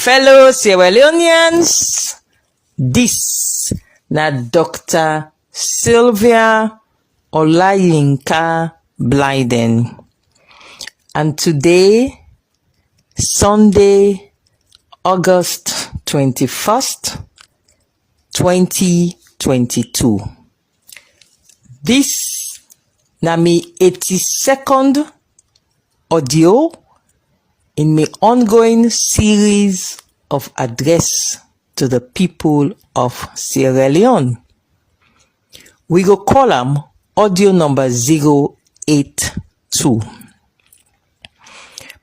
Fellow Sierra Leoneans, this na Dr. Sylvia Olayinka Blyden, and today, Sunday, August 21st, 2022. This na me 82nd audio in my ongoing series of address to the people of Sierra Leone. We go call them audio number 082.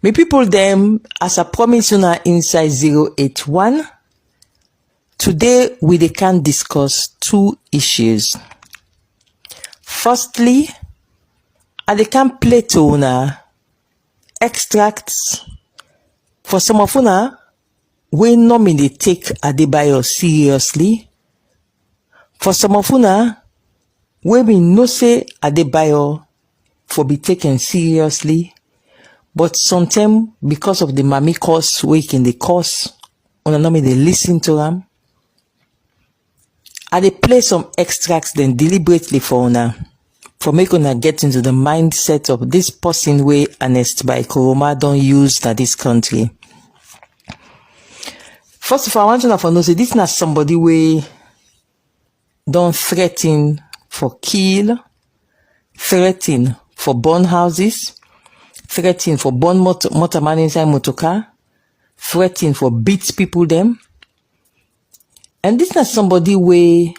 Me people them, as I promise you now inside 081, today we can discuss two issues. Firstly, I can play to una extracts for some of una we normally take Adebayor seriously. For some of una we no say Adebayor for be taken seriously, but sometimes because of the mami course week in the course, una normally listen to them. I play some extracts then deliberately for una, for make una get into the mindset of this person way Ernest Bai Koroma don't use that this country. First of all, I want to know say this not somebody way don't threaten for kill, threaten for burn houses, threaten for burn motor man inside motorcar, threaten for beat people them. And this not somebody way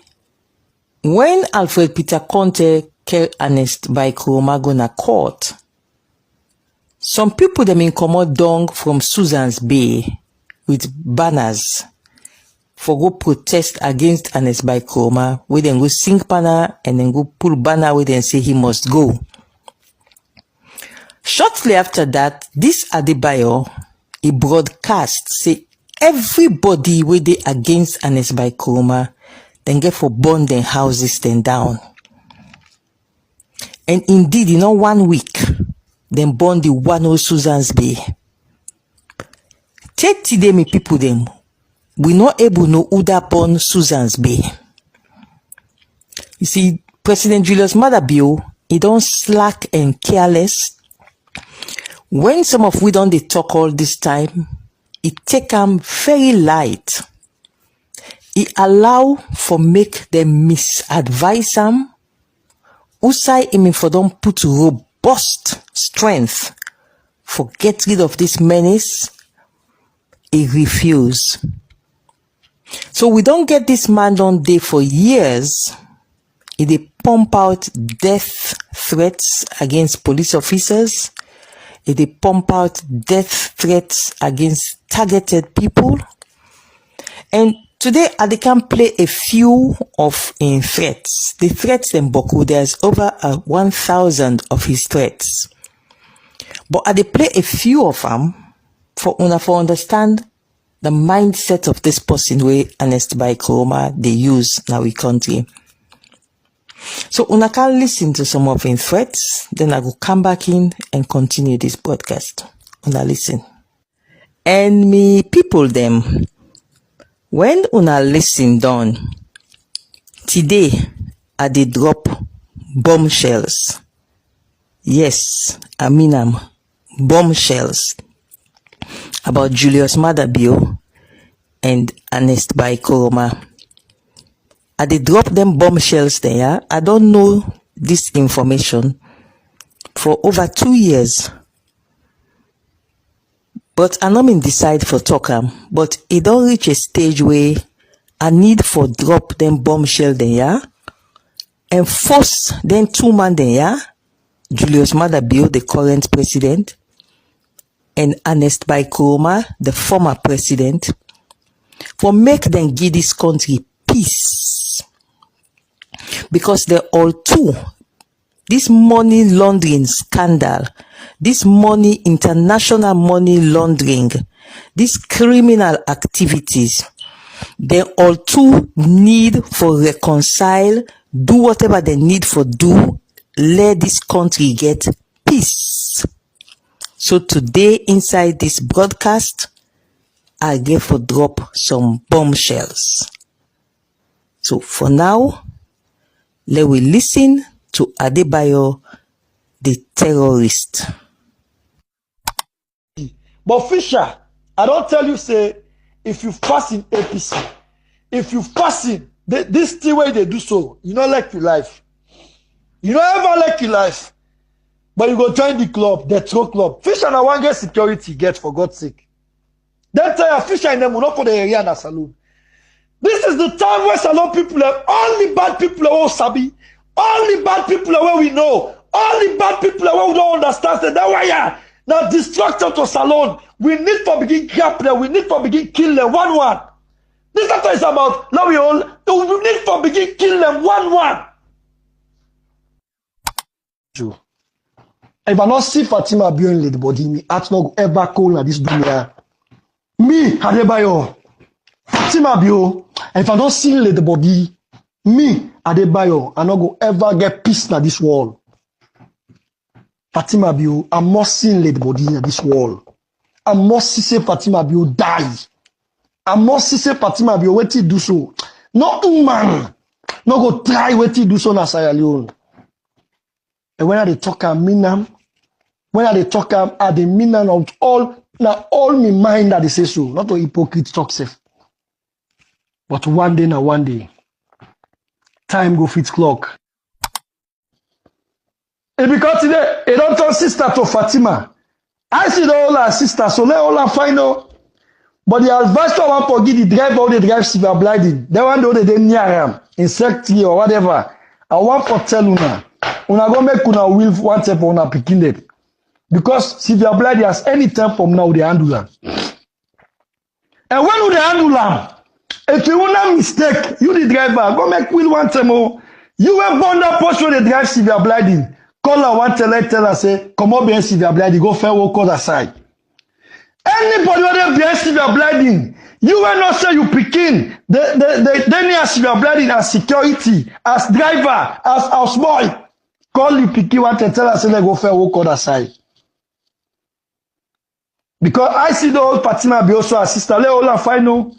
when Alfred Peter Conte care Ernest Bai Koroma go na court, some people them in commode down from Susan's Bay with banners for go protest against Ernest Bai Koroma, where then go sing banner and then go pull banner where then say he must go. Shortly after that, this Adebayor, he broadcast say everybody where they against Ernest Bai Koroma then get for burn their houses then down. And indeed, in 1 week, then burn the one of Susan's Bay. 30 day me people them, we not able know who that burn Susan's Bay. You see, President Julius Maada bill, he don't slack and careless. When some of we don't they talk all this time, it take them very light. It allow for make them misadvise them. Usai aiming for them put robust strength for get rid of this menace. He refuse. So we don't get this man on day for years. He pump out death threats against police officers. He pump out death threats against targeted people. And today I can play a few of his threats. The threats in Boku, there's over 1,000 of his threats. But I play a few of them for understand the mindset of this person where Ernest Bai Koroma they use now in country. So una can listen to some of his threats, then I go come back in and continue this broadcast. Una listen. And me people them, when una listen done, today I did drop bombshells. Yes, I mean bombshells about Julius Maada bill and Ernest Bai Koroma. I did drop them bombshells there. I don't know this information for over 2 years. But I not decide for talk but it don't reach a stage where I need for drop them bombshell there and force them two man there, Julius Maada bill, the current president, and Ernest Bai Koroma, the former president, for make them give this country peace. Because they're all two. This money laundering scandal, this international money laundering, these criminal activities, they all too need for reconcile, do whatever they need for do, let this country get peace. So today inside this broadcast, I get for drop some bombshells. So for now, let we listen to Adebayor, the terrorist. But Fisher, I don't tell you, say, if you fast in APC, if you fast in, this thing way they do so, you don't like your life. You don't ever like your life. But you go join the club, the throw club. Fisher na one get security get, for God's sake. Then tell you, Fisher in them will not for the area and a saloon. This is the time where salon people have only bad people are sabi, only bad people are where we know, only bad people are where we don't understand. So that why now destruction to salon. We need to begin grab them, we need to begin kill them one. This is about now we all we need to begin kill them one. If I not see Fatima being the body, me at not ever call at this dunya. Me, Adebayor, Fatima Bio, if I don't see the body, me, Adebayor, I not go ever get peace in this world. Fatima Bio, I must see the body in this world. I must see Fatima Bio die. I must see Fatima Bio wait to do so. No woman, no go try wait to do so na Sierra Leone. And when I talk I mean when I talk I the meaning of all me mind that they say so, not a hypocrite talk safe. But one day, time go fit clock. And because today, it don't turn sister to Fatima. I see all her sister, so let all her find out. But the advice I want to give the driver all the drive Sylvia Blyden. They want to do the near him, insectly or whatever. I want to tell una go make una will one step on una picking them. Because Sylvia Blyden has any time from now, they handle them. And when they handle them, if you want mistake, you the driver, go make will one time. You have born that post where they drive Sylvia Blyden. Call her one tell her, say, come up behind Sylvia Blyden, go fair walk on the side. Anybody who they behind Sylvia Blyden, you will not say you picking. They need Sylvia Blyden as security, as driver, as houseboy. Call you picking one tell her, say, they go fair walk on the side. Because I see the old Fatima be also a sister. Let all her find out.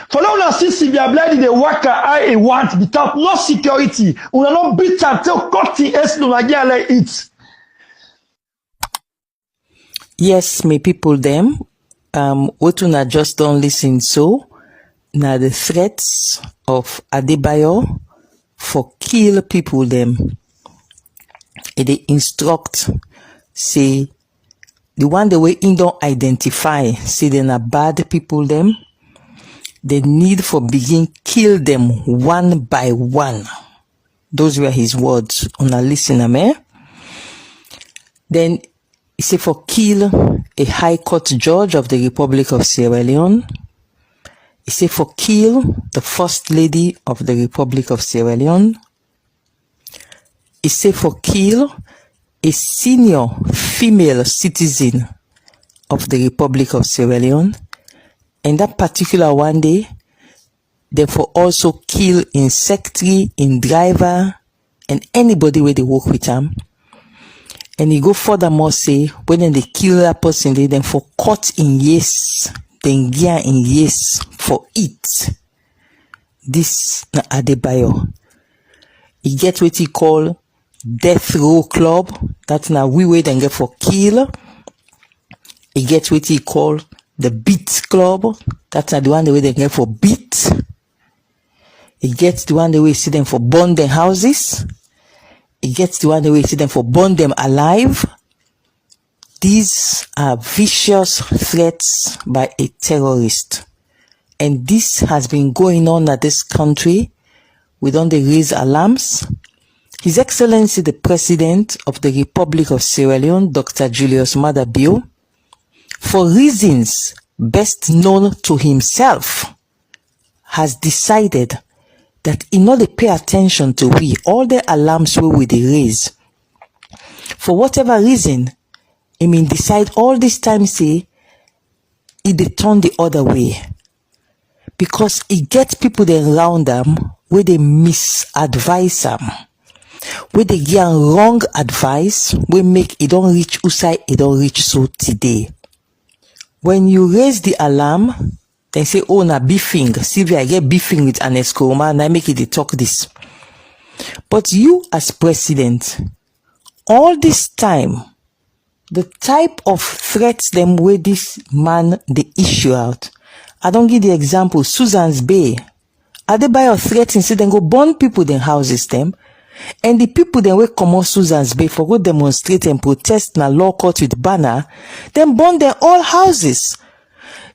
For now, una see Sylvia Blyden the worker I want without no security. Una not beat her till cutting es no get like it. Yes, my people them. What una just don't listen so. Now the threats of Adebayor for kill people them. They instruct say the one the way in don't identify say they na bad people them. They need for begin kill them one by one. Those were his words. On a listener, me. Then he said for kill a high court judge of the Republic of Sierra Leone. He said for kill the first lady of the Republic of Sierra Leone. He said for kill a senior female citizen of the Republic of Sierra Leone. And that particular one day, therefore also kill in secretary, in driver, and anybody where they work with them. And he go furthermore say, when they kill that person, they then for cut in yes, then gear in yes for it. This na Adebayor. He get what he call death row club. That's now we wait and get for kill. He get what he call the beat club. That's not the one the way they get for beat. It gets the one the way you see them for burn their houses. It gets the one the way you see them for burn them alive. These are vicious threats by a terrorist. And this has been going on at this country. We don't raise alarms. His Excellency the President of the Republic of Sierra Leone, Dr. Julius Maada, for reasons best known to himself, has decided that in order to pay attention to all the alarms we raise, for whatever reason, he may decide all this time say, he dey turn the other way. Because he gets people that around them where they misadvise them, where they give wrong advice, we make it don't reach usai, it don't reach so today. when you raise the alarm, then say, oh, na beefing. Sylvia, I get beefing with Ernest Koroma, and I make it they talk this. But you as president, all this time, the type of threats them where this man they issue out. I don't give the example. Susan's Bay. Adebayor threatening say then go burn people then houses them. And the people then will come on Susan's Bay for go demonstrate and protest na law court with banner, then burn their all houses.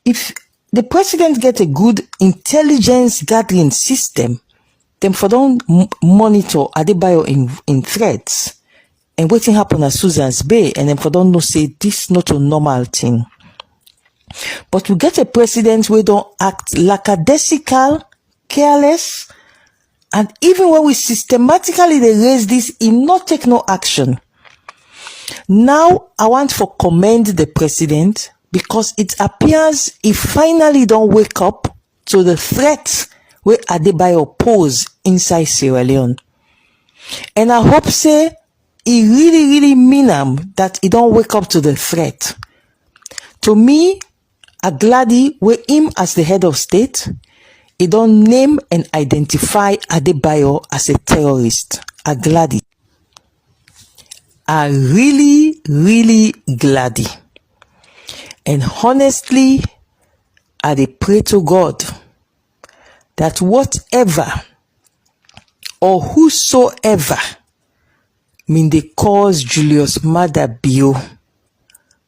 If the president get a good intelligence gathering system, then for don't monitor Adebayor in threats and waiting happen at Susan's Bay, and then for don't know say this not a normal thing. But we get a president where don't act lackadaisical, careless, and even when we systematically they raise this, he not take no action. Now I want to commend the president because it appears he finally don't wake up to the threat where Adebayor pose inside Sierra Leone. And I hope say he really mean that he don't wake up to the threat. To me, I'm glad where him as the head of state, he don't name and identify Adebayor as a terrorist. I'm glad. I really glad. And honestly, I dey pray to God that whatever or whosoever mean they cause Julius Maada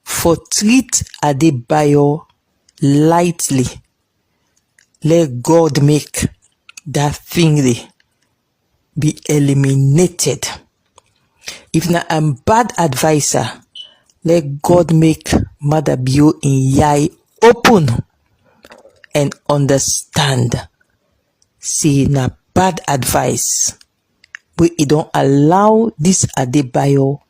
for treat Adebayor lightly, let God make that thing be eliminated. If na I'm bad advisor, let God make Maada in yai open and understand. See na bad advice. We don't allow this Adebayor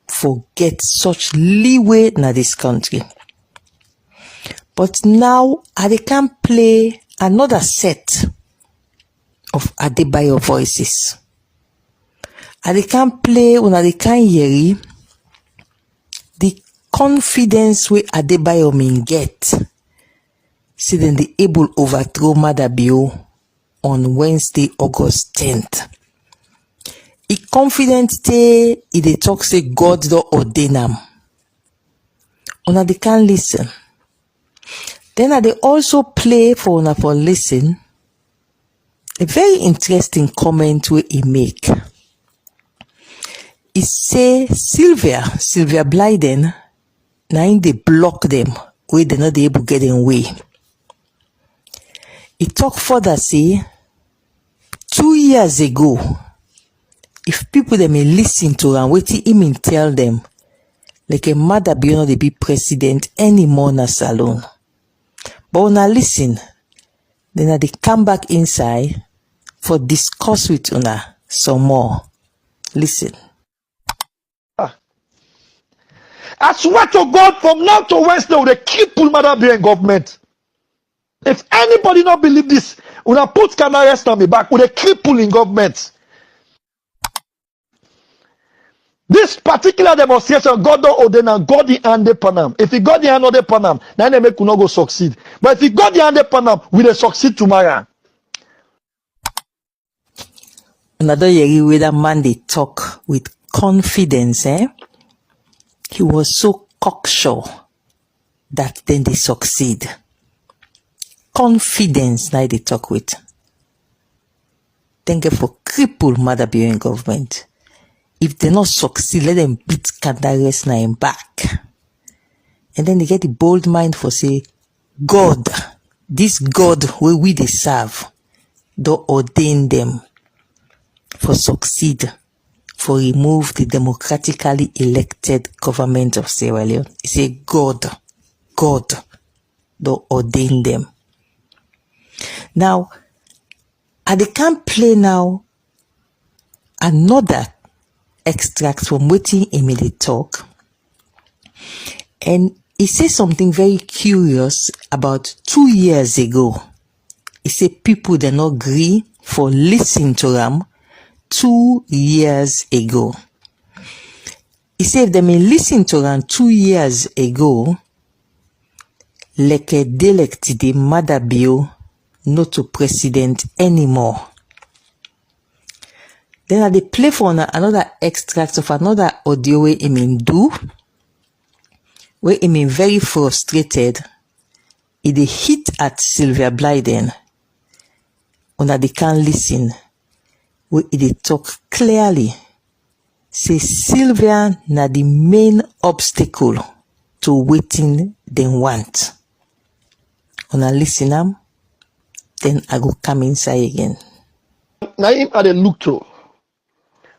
forget such leeway na this country. But now I can play another set of Adebayor voices. I can play when I can hear the confidence we Adebayor mean get. See then they able overthrow Maada on Wednesday, August 10th. He confident they talk say God do ordain am. Una they can listen. Then I they also play for una for listen a very interesting comment where he make. He say Sylvia Blyden now in they block them where they not able to get in way. He talk further say 2 years ago, if people they may listen to and wait till him tell them like a Maada not they be president anymore na salon. But when I listen, then I they come back inside for discuss with una some more. Listen. I swear to God, from now to Wednesday, they keep pull Maada in government. If anybody not believe this, when I put can arrest on me back, with a cripple in government. This particular demonstration, God don't ordain and God the hand upon them. If he got the hand upon them, then they make not go succeed. But if he got the hand upon them, we will succeed tomorrow. Another year where that man they talk with confidence, he was so cocksure that then they succeed. Confidence now they talk with. Thank you for cripple Maada in government. If they not succeed, let them beat Kandares now in back. And then they get the bold mind for say, God, this God where we they serve, do ordain them for succeed, for remove the democratically elected government of Sierra Leone. He say God do ordain them. Now, I can't play now another extract from waiting immediate talk, and he says something very curious about 2 years ago. He said people did not agree for listening to them 2 years ago. He said if they may listen to them 2 years ago, leke delect the Maada bill not to president anymore. Then I dey play for another extract of another audio where he mean do, where he mean very frustrated. He dey hit at Sylvia Blyden. Una they can't listen. Where he dey talk clearly. Say Sylvia na the main obstacle to waiting they want. Una listen am, then I go come inside again. Now him I dey look to.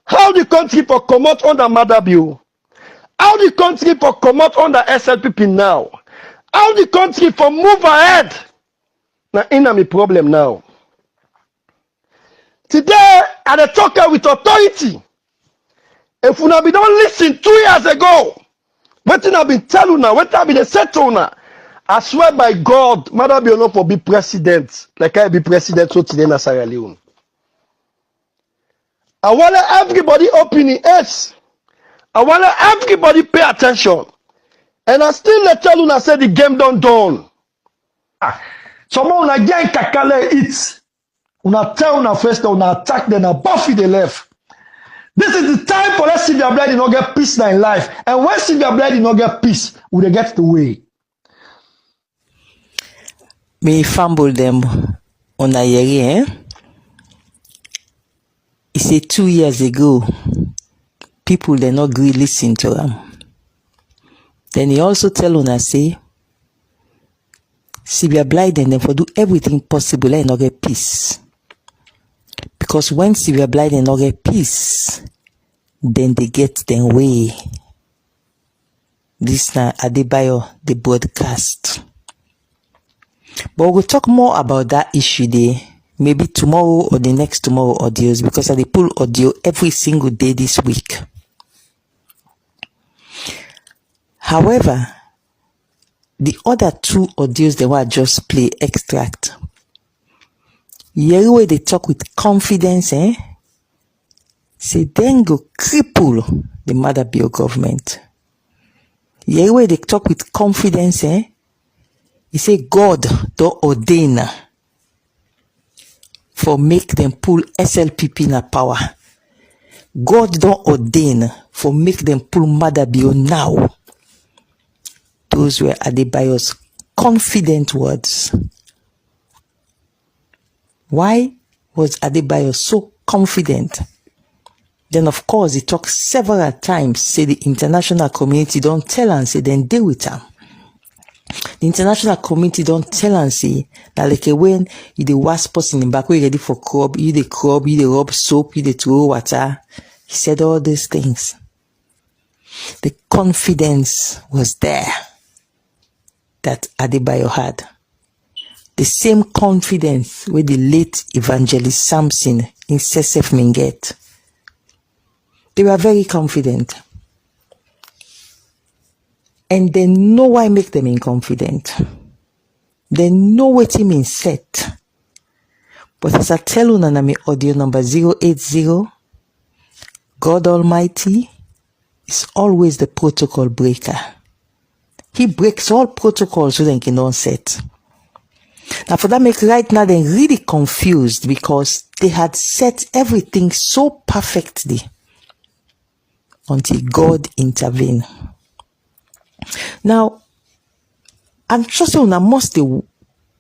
How the country for come out under Maada bill? How the country for come out under SLPP now? How the country for move ahead? Now in a me problem now. Today I dey talk with authority. If una be don't listen 2 years ago, wetin I been tell una, wetin I been say to una, I swear by God, Maada bill no for be president like I be president so today na Sierra Leone. I want everybody open the ears. I want everybody pay attention. And I still let tell you, I said the game done done. Someone una get kakale it. Una tell una first, una attack, then a buffy the left. This is the time for us Sylvia Blyden not get peace in life. And when Sylvia Blyden not get peace, will they get the way? Me fumble them on a year, eh? He said 2 years ago, people they not agree listen to him. Then he also tell una say, Sylvia Blyden them for do everything possible and not get peace. Because when Sylvia Blyden not get peace, then they get their way. This na Adebayor the broadcast. But we'll talk more about that issue there. Maybe tomorrow or the next tomorrow audios, because I pull audio every single day this week. However, the other 2 audios they were just play extract. Here where they talk with confidence, eh? Say then go cripple the Maada bill government. Here where they talk with confidence, eh? He say God don't ordain for make them pull SLPP na power. God don't ordain for make them pull Maada bill now. Those were Adebayor's confident words. Why was Adebayor so confident? Then of course he talked several times, say the international community don't tell and say then deal with him. The international community don't tell and say that like when you the worst person in back, we ready for crop, you the rub soap, you the throw water. He said all these things. The confidence was there that Adebayor had. The same confidence with the late evangelist Samson in Sesef Minget. They were very confident. And they know why make them inconfident. They know what it means set. But as I tell you na me audio number 080, God Almighty is always the protocol breaker. He breaks all protocols so they can set. Now for that make right now they're really confused because they had set everything so perfectly until God intervened. Now, I'm sure una must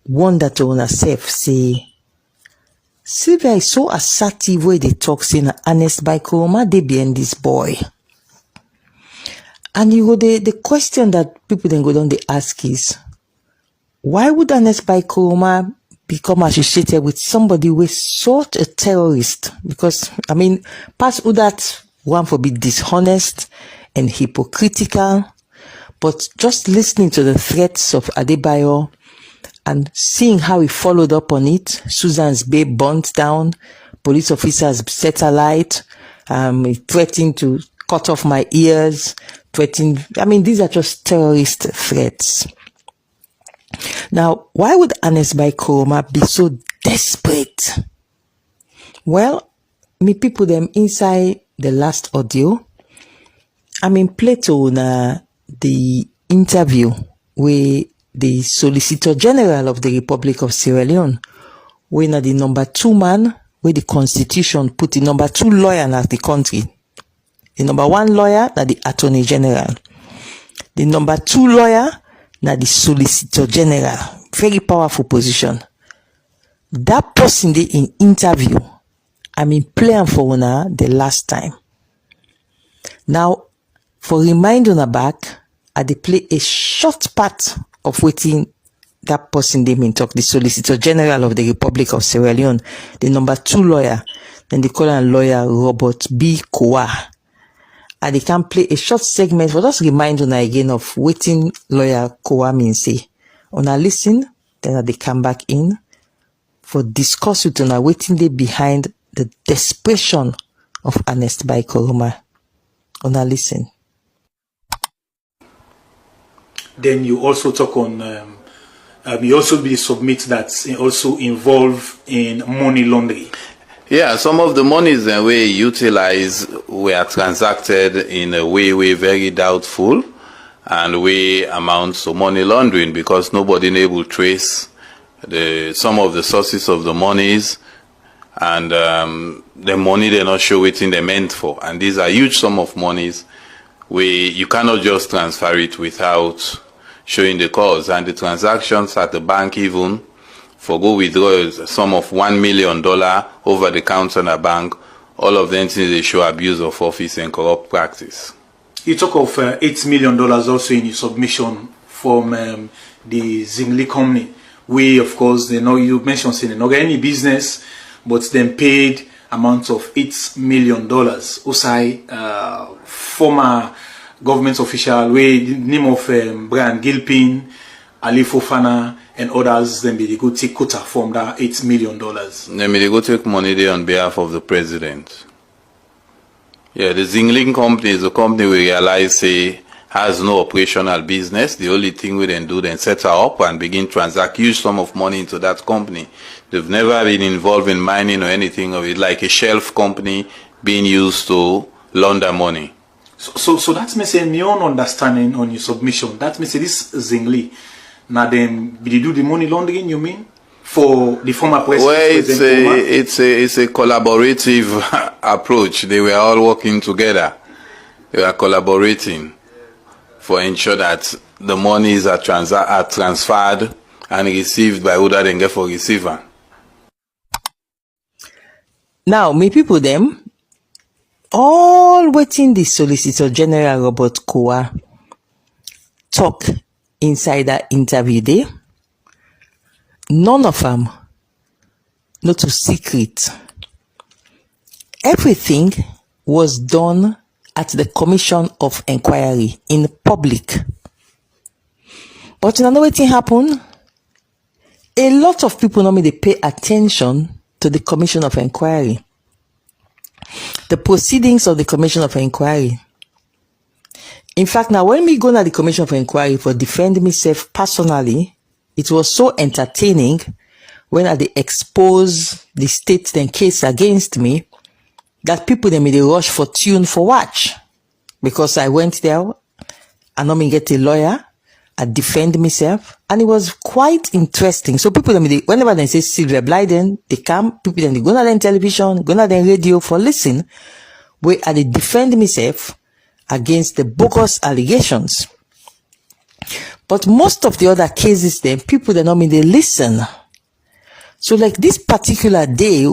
wonder to una self say Sylvia is so assertive where they talk saying Ernest Bai Koroma they behind this boy. And you go the question that people then go down they ask is why would Ernest Bai Koroma become associated with somebody who is such a terrorist? Because I mean, past that one for be dishonest and hypocritical, but just listening to the threats of Adebayor and seeing how he followed up on it, Susan's Bay burnt down, police officers set alight, he threatened to cut off my ears, I mean, these are just terrorist threats. Now, why would Ernest Bai Koroma be so desperate? Well, me people them inside the last audio. I mean, play to the interview where the Solicitor General of the Republic of Sierra Leone, wey na the number 2 man wey the Constitution put the number 2 lawyer na the country. The number 1 lawyer na the Attorney General. The number 2 lawyer na the Solicitor General. Very powerful position. That person dey in interview, I mean play am for una the last time. Now, for remind una back, I dey play a short part of wetin that person dey mean talk, the Solicitor General of the Republic of Sierra Leone, the number 2 lawyer, then they call am lawyer Robert Bai Koroma. And they can play a short segment for just remind una again of wetin lawyer Koroma mean say. Una listen, then they come back in for discuss with una wetin dey behind the desperation of Ernest Bai Koroma. Una listen. Then you also talk on, you also be submit that also involved in money laundering. Yeah, some of the monies that we utilize were transacted in a way very doubtful, and we amount to money laundering because nobody able to trace some of the sources of the monies, and the money they're not sure what they meant for. And these are huge sum of monies. You cannot just transfer it without showing the cause, and the transactions at the bank even for go withdraw a sum of $1 million over the counter in a bank, all of them things they show abuse of office and corrupt practice. You talk of $8 million also in your submission from the XINLIN company. We, of course, they know you mentioned saying not any business, but then paid amount of $8 million. Usai, former government official, we the name of Brian Gilpin, Ali Fofana, and others, then they go take quota from that $8 million. Then they go take money there on behalf of the president. Yeah, the XINLIN company is a company we realize has no operational business. The only thing we then do then set her up and begin transact huge sum of money into that company. They've never been involved in mining or anything of it, like a shelf company being used to launder money. So that means my own understanding on your submission. That means this XINLIN. Now then, did you do the money laundering? You mean for the former president? Well, it's a collaborative approach. They were all working together. They were collaborating for ensure that the monies are transferred and received by who that they get for receiver. Now, me people them all waiting the Solicitor General Robert Koroma talk inside that interview there. None of them not too secret. Everything was done at the Commission of Inquiry in public. But you know what happened? A lot of people normally pay attention to the Commission of Inquiry. The proceedings of the Commission of Inquiry. In fact, now when we go to the Commission of Inquiry for defend myself personally, it was so entertaining when I expose the state then case against me that people they made a rush for tune for watch. Because I went there, I normally get a lawyer, I defend myself, and it was quite interesting. So people whenever they say Sylvia Blyden, they come, people then they go to the television, go to the radio for listen, where I defend myself against the bogus allegations. But most of the other cases then, people they normally they listen. So like this particular day,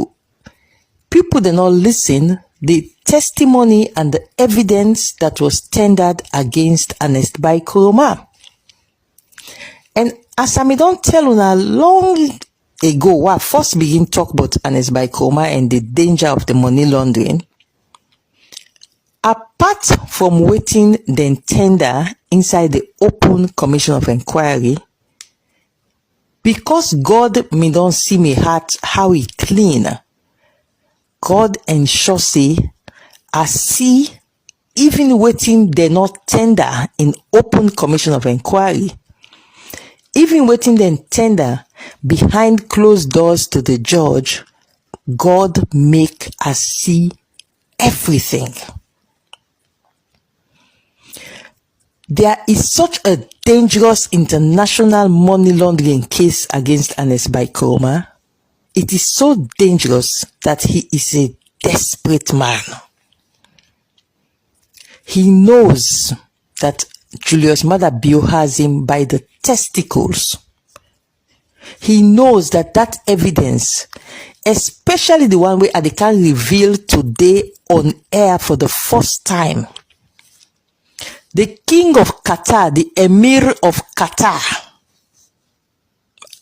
people they not listen the testimony and the evidence that was tendered against Ernest Bai Koroma. And as I don't tell una long ago, I first begin talk about Ernest Bai Koroma and the danger of the money laundering. Apart from waiting then tender inside the open Commission of Inquiry, because God me don't see me heart how it clean, God ensure say I see even waiting they not tender in open Commission of Inquiry, even waiting then tender behind closed doors to the judge, God make us see everything. There is such a dangerous international money laundering case against Ernest Bai Koroma. It is so dangerous that he is a desperate man. He knows that Julius Maada Bio has him by the testicles. He knows that that evidence, especially the one where they can reveal today on air for the first time, the king of Qatar, the emir of Qatar,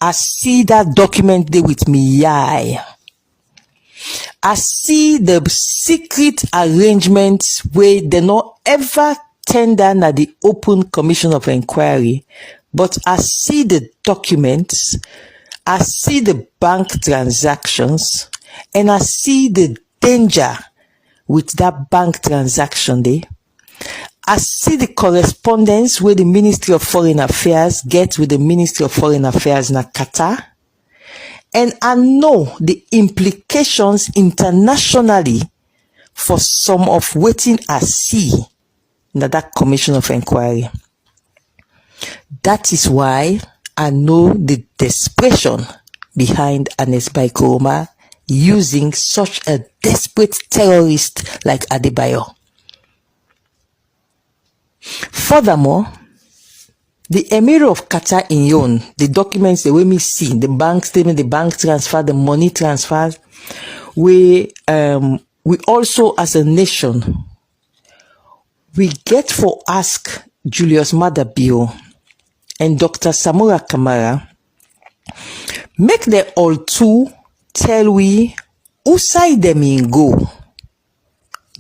I see that document there with me eye. I see the secret arrangements where they not ever tender na the open commission of inquiry, but I see the documents, I see the bank transactions, and I see the danger with that bank transaction there. I see the correspondence where the Ministry of Foreign Affairs gets with the Ministry of Foreign Affairs in Qatar. And I know the implications internationally for some of waiting I see in that commission of inquiry. That is why I know the desperation behind Ernest Bai Koroma using such a desperate terrorist like Adebayor. Furthermore, the Emir of Qatar in Yon, the documents the way me see, the bank statement, the bank transfer, the money transfers, we also as a nation, we get for ask Julius Maada Bio and Dr. Samura Kamara, make the all two tell we who side them in go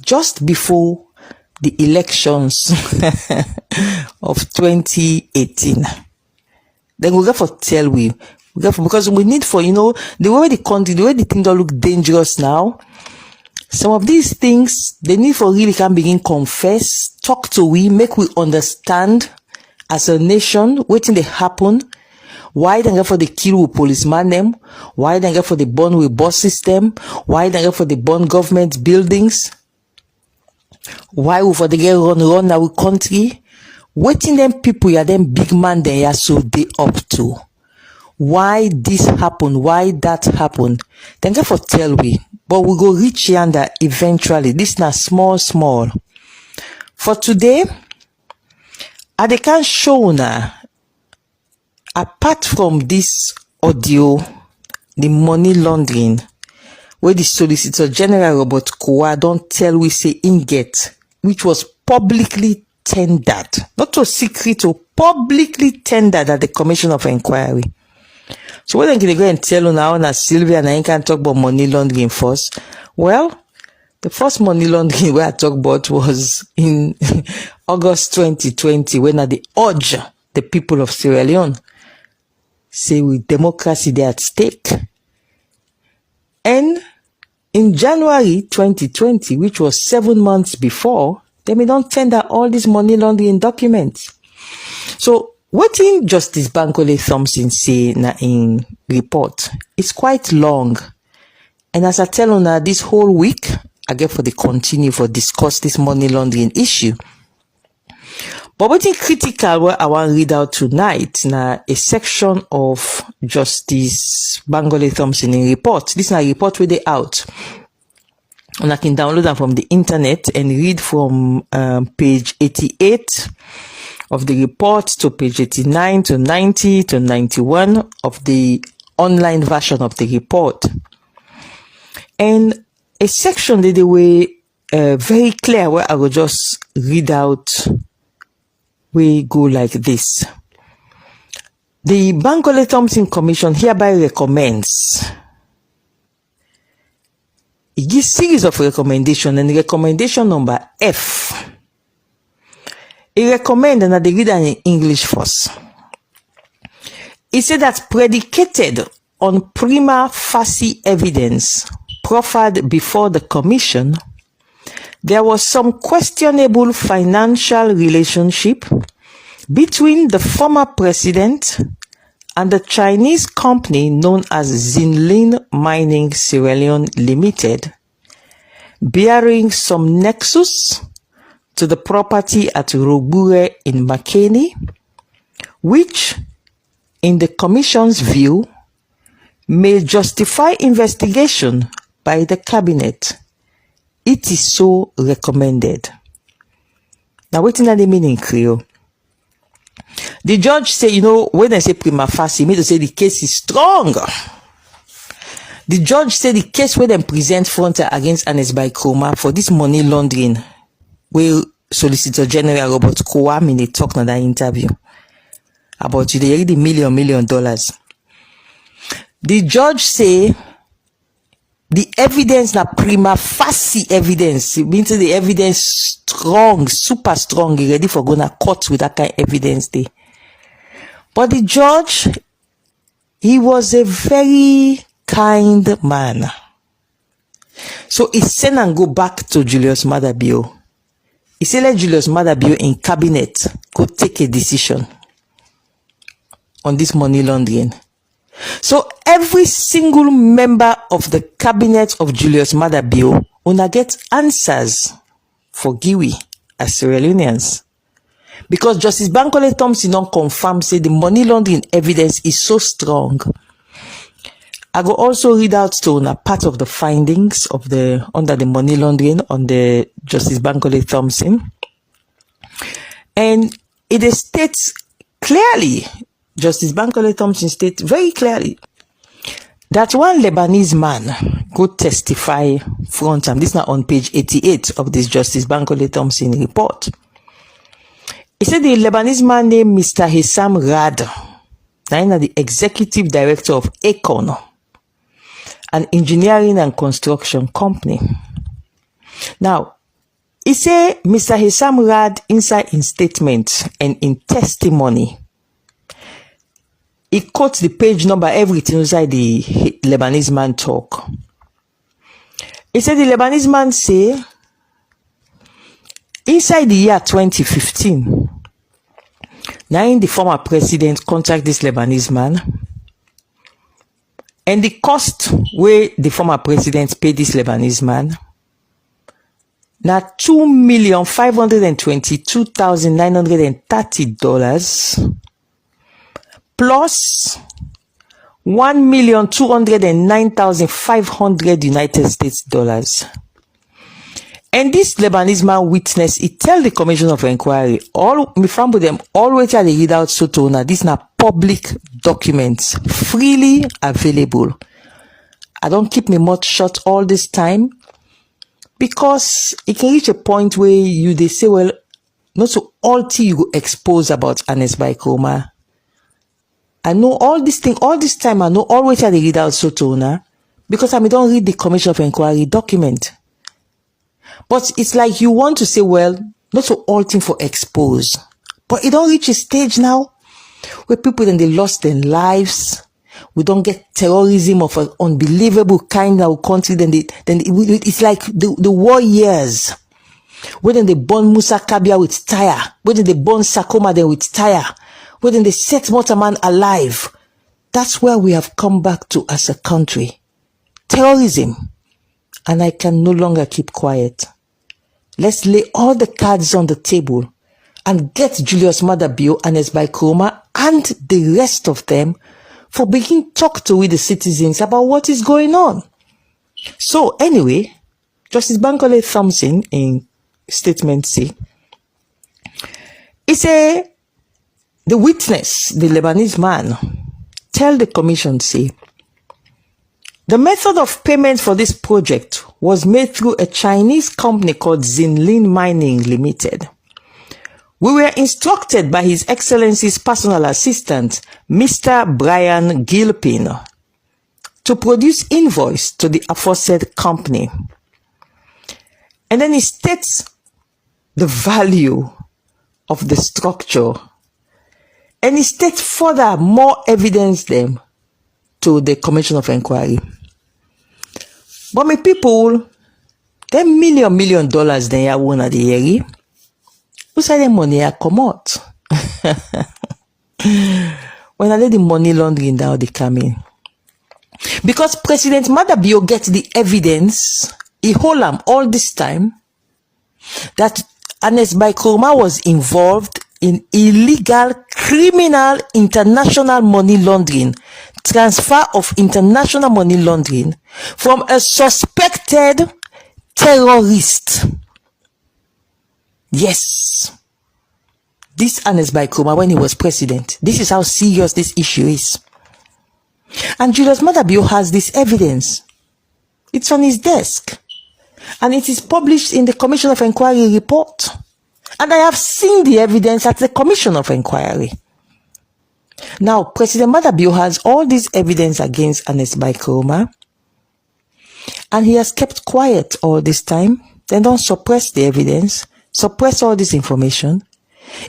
just before the elections of 2018. Then we go for tell we go for, because we need for, the way the country, the way the things don't look dangerous now. Some of these things, they need for really can begin confess, talk to we, make we understand as a nation, waiting they happen. Why they go for the kill with policeman them? Why they go for the burn with bus system? Why they go for the burn government buildings? Why we for the get run our country? Waiting them people, yeah, them big man they are so they up to. Why this happen? Why that happen? Thank you for tell we. But we go reach yonder eventually. This na small. For today, they can show now, apart from this audio, the money laundering, where the Solicitor General Robert Kowa don't tell we say in get, which was publicly tendered, not so secret, or publicly tendered at the Commission of Inquiry. So when they go and tell you now that Sylvia and I can talk about money laundering first, well, the first money laundering where I talk about was in August 2020, when they urge the people of Sierra Leone, say with democracy they at stake. And in January 2020, which was 7 months before, they may not tender all these money laundering documents. So what in Justice Bankole Thompson say na in report, it's quite long. And as I tell you now, this whole week, I get for the continue for discuss this money laundering issue. But what is critical what I want to read out tonight na a section of Justice Bankole Thompson in report. This is a report where they out. And I can download them from the internet and read from page 88 of the report to page 89 to 90 to 91 of the online version of the report. And a section that they were very clear where I will just read out. We go like this. The Bankole Thompson Commission hereby recommends. It gives series of recommendations, and recommendation number F. It recommends, and I read in English first. It said that predicated on prima facie evidence proffered before the commission, there was some questionable financial relationship between the former president and the Chinese company known as XINLIN Mining Sierra Leone Limited, bearing some nexus to the property at Rogbure in Makeni, which, in the Commission's view, may justify investigation by the Cabinet. It is so recommended. Now, waiting at the meaning, Creole. The judge say, you know, when I say prima facie, me to say the case is strong. The judge said the case where them present frontier against Ernest Bai Koroma for this money laundering, where Solicitor General Robert Kouam in a talk in that interview about you, they already $1 million. The judge say the evidence na prima facie evidence. It means the evidence strong, super strong, ready for going to court with that kind of evidence there. But the judge, he was a very kind man. So he sent and go back to Julius Maada Bio. He said let Julius Maada Bio in cabinet go take a decision on this money laundering. So every single member of the cabinet of Julius Maada Bio una get answers for Giwi as Sierra Leoneans. Because Justice Bankole Thompson don't confirm say the money laundering evidence is so strong. I go also read out to una part of the findings of the under the money laundering on the Justice Bankole Thompson. And it states clearly, Justice Bankole Thompson states very clearly that one Lebanese man could testify front him. This is now on page 88 of this Justice Bankole Thompson report. He said the Lebanese man named Mr. Hissam Rad, the executive director of Econ, an engineering and construction company. Now, he said Mr. Hissam Rad inside in statement and in testimony, he quotes the page number, everything inside the Lebanese man talk. He said the Lebanese man say, inside the year 2015, now the former president contact this Lebanese man, and the cost where the former president paid this Lebanese man, now $2,522,930 plus $1,209,500 United States dollars. And this Lebanese man witness, he tell the Commission of Inquiry, all me from them always they read out so now these are public documents freely available. I don't keep me mouth shut all this time because it can reach a point where they say, well, not so all you go expose about Ernest Bai Koroma. I know all this time I know always they read out so now because I don't read the Commission of Inquiry document. But it's like you want to say, well, not so all thing for expose. But it don't reach a stage now where people then they lost their lives. We don't get terrorism of an unbelievable kind of country. It's like the war years. Where then they burn Musa Kabia with tire. Where then they burn Sakoma there with tire. Where then they set Motaman alive. That's where we have come back to as a country. Terrorism. And I can no longer keep quiet. Let's lay all the cards on the table and get Julius Maada Bio, Ernest Bai Koroma, and the rest of them for beginning talk to with the citizens about what is going on. So anyway, Justice Bankole Thompson in statement C, he said the witness, the Lebanese man, tell the commission, say, the method of payment for this project was made through a Chinese company called XINLIN Mining Limited. We were instructed by His Excellency's personal assistant, Mr. Brian Gilpin, to produce invoice to the aforesaid company. And then he states the value of the structure. And he states further more evidence them to the Commission of Inquiry. But my people, them million dollars they are won at the year. Who say the money are come out? When I let the money laundering down, they come in. Because President Maada Bio gets the evidence, he hold them all this time, that Ernest Bai Koroma was involved in illegal criminal international money laundering, transfer of international money laundering from a suspected terrorist. Yes. This Ernest Bai Koroma, when he was president, this is how serious this issue is. And Julius Maada Bio has this evidence. It's on his desk. And it is published in the Commission of Inquiry report. And I have seen the evidence at the Commission of Inquiry. Now, President Maada Bio has all this evidence against Ernest Bai Koroma. And he has kept quiet all this time. Then don't suppress the evidence. Suppress all this information.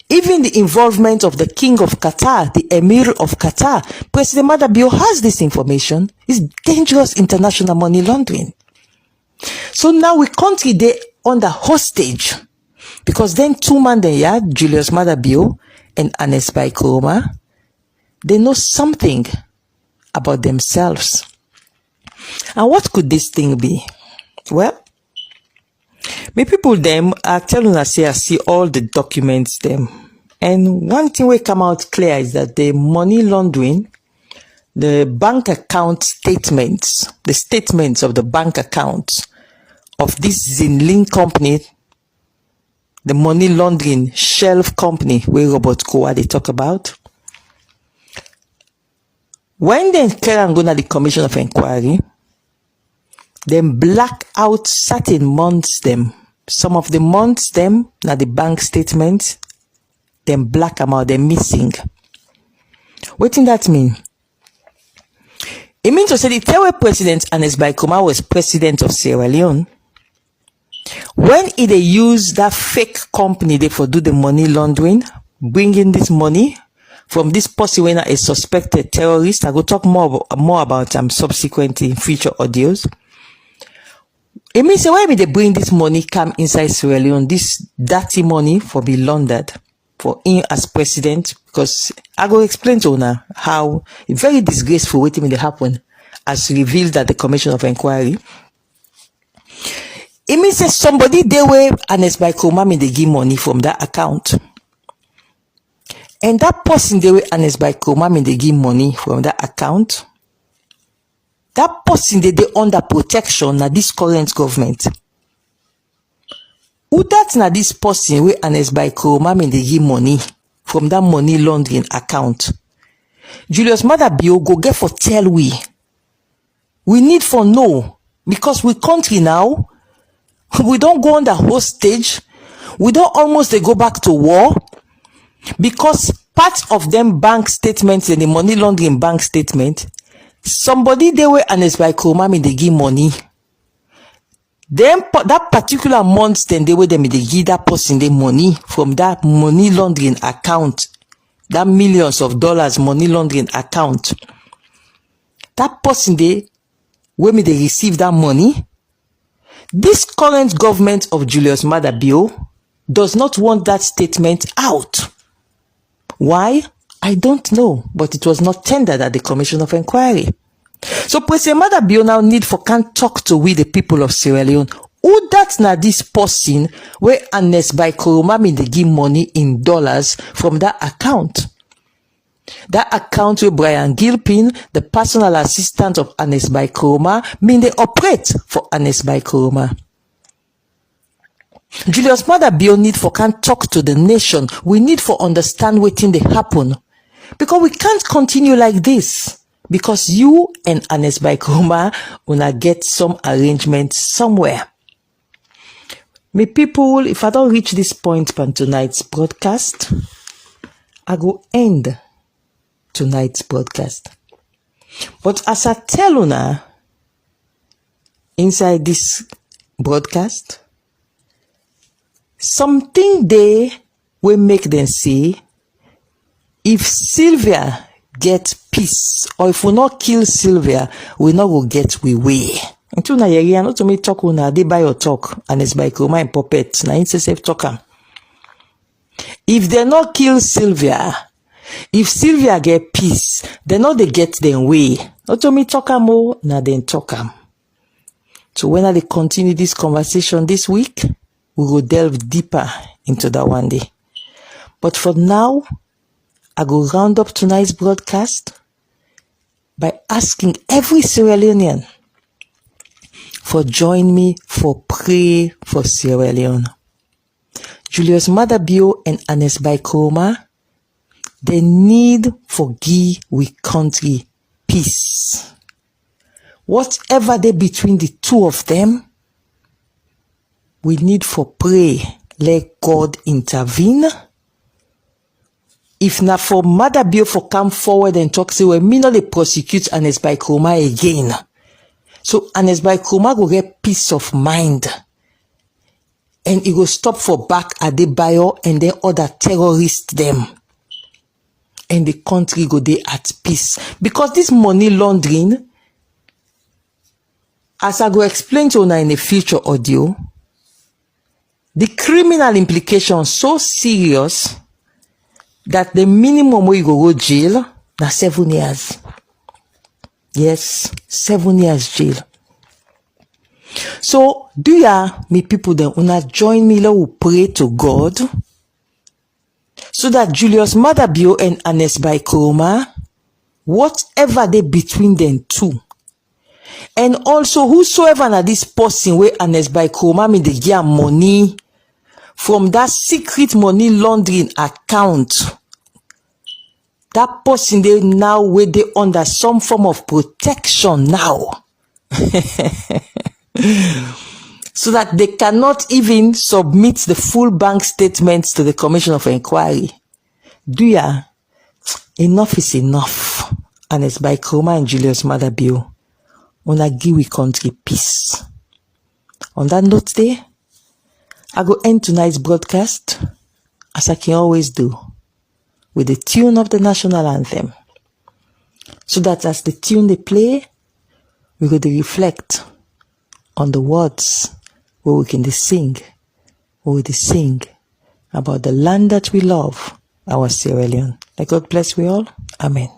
Even the involvement of the King of Qatar, the Emir of Qatar, President Maada Bio has this information. It's dangerous international money laundering. So now we country they under hostage. Because then two men there, Julius Maada Bio and Ernest Bai Koroma, they know something about themselves. And what could this thing be? Well, me people them are telling us here, see all the documents them. And one thing will come out clear is that the money laundering, the bank account statements, the statements of the bank accounts of this XINLIN company, the money laundering shelf company where Robert Kowa they talk about. When they clear and go to the Commission of Inquiry, then black out certain months them. Some of the months them, now the bank statements, then black them out, they're missing. What does that mean? It means to say the Terror President Ernest Bai Koroma was president of Sierra Leone. When they use that fake company they for do the money laundering, bringing this money from this person when a suspected terrorist, I will talk more about subsequently in future audios. It means when they bring this money come inside Sierra Leone, this dirty money for be laundered for him as president, because I will explain to you how very disgraceful what may happen as revealed at the Commission of Inquiry. It means that somebody they were Ernest Bai Koroma may they give money from that account. And that person they were Ernest Bai Koroma may they give money from that account. That person they under protection na this current government. Who that na this person where Ernest Bai Koroma may they give money from that money laundering account? Julius Maada Bio go get for tell we. We need for know, because we country now, we don't go under hostage. We don't almost they go back to war, because part of them bank statements and the money laundering bank statement, somebody they were Ernest Bai Koroma may they give money. Then that particular month, then they were them they give that person the money from that money laundering account, that millions of dollars money laundering account. That person they when they receive that money. This current government of Julius Maada Bio does not want that statement out. Why? I don't know, but it was not tendered at the Commission of Inquiry. So President Maada Bio now need for can talk to we the people of Sierra Leone. Who that na this person where Ernest Bai Koroma mean they give money in dollars from that account? That account where Brian Gilpin, the personal assistant of Ernest Bai Koroma, mean they operate for Ernest Bai Koroma. Julius Maada Bio need for can talk to the nation. We need for understand what thing they happen. Because we can't continue like this. Because you and Ernest Bai Koroma wanna get some arrangement somewhere. Me people, if I don't reach this point from tonight's broadcast, I go end tonight's broadcast. But as I tell you now, inside this broadcast, something they will make them see if Sylvia get peace, or if we not kill Sylvia, we not go get we way. Until na yeri, not to me talk una ADEBAYOR talk, and it's by Koroma and puppet, na safe talker. If they not kill Sylvia, if Sylvia get peace, they know they get them way. Not to me talk more, na then talk. So when they continue this conversation this week, we will delve deeper into that one day. But for now, I go round up tonight's broadcast by asking every Sierra Leonean for join me for pray for Sierra Leone. Julius Maada Bio and Ernest Bai Koroma, they need for give we country peace. Whatever they between the two of them, we need for pray, let God intervene. If not for Maada Bio for come forward and talk, say, well, me not they prosecute Ernest Bai Koroma again. So Ernest Bai Koroma go get peace of mind. And it will stop for back ADEBAYOR and then other terrorists them. And the country go there at peace. Because this money laundering, as I go explain to you in a future audio, the criminal implications so serious that the minimum way you go jail na 7 years. Yes, 7 years jail. So, do ya, me people then, una join me la who pray to God so that Julius Maada Bio and Ernest Bai Koroma, whatever they between them two, and also whosoever na this person where Ernest Bai Koroma me they get money from that secret money laundering account, that person they now where they under some form of protection now. So that they cannot even submit the full bank statements to the Commission of Inquiry. Do ya? Enough is enough. Ernest Bai Koroma and Julius Maada Bio, una give we country peace. On that note there, I go end tonight's broadcast, as I can always do, with the tune of the national anthem. So that as the tune they play, we go to reflect on the words where we can sing about the land that we love, our Sierra Leone. May God bless we all. Amen.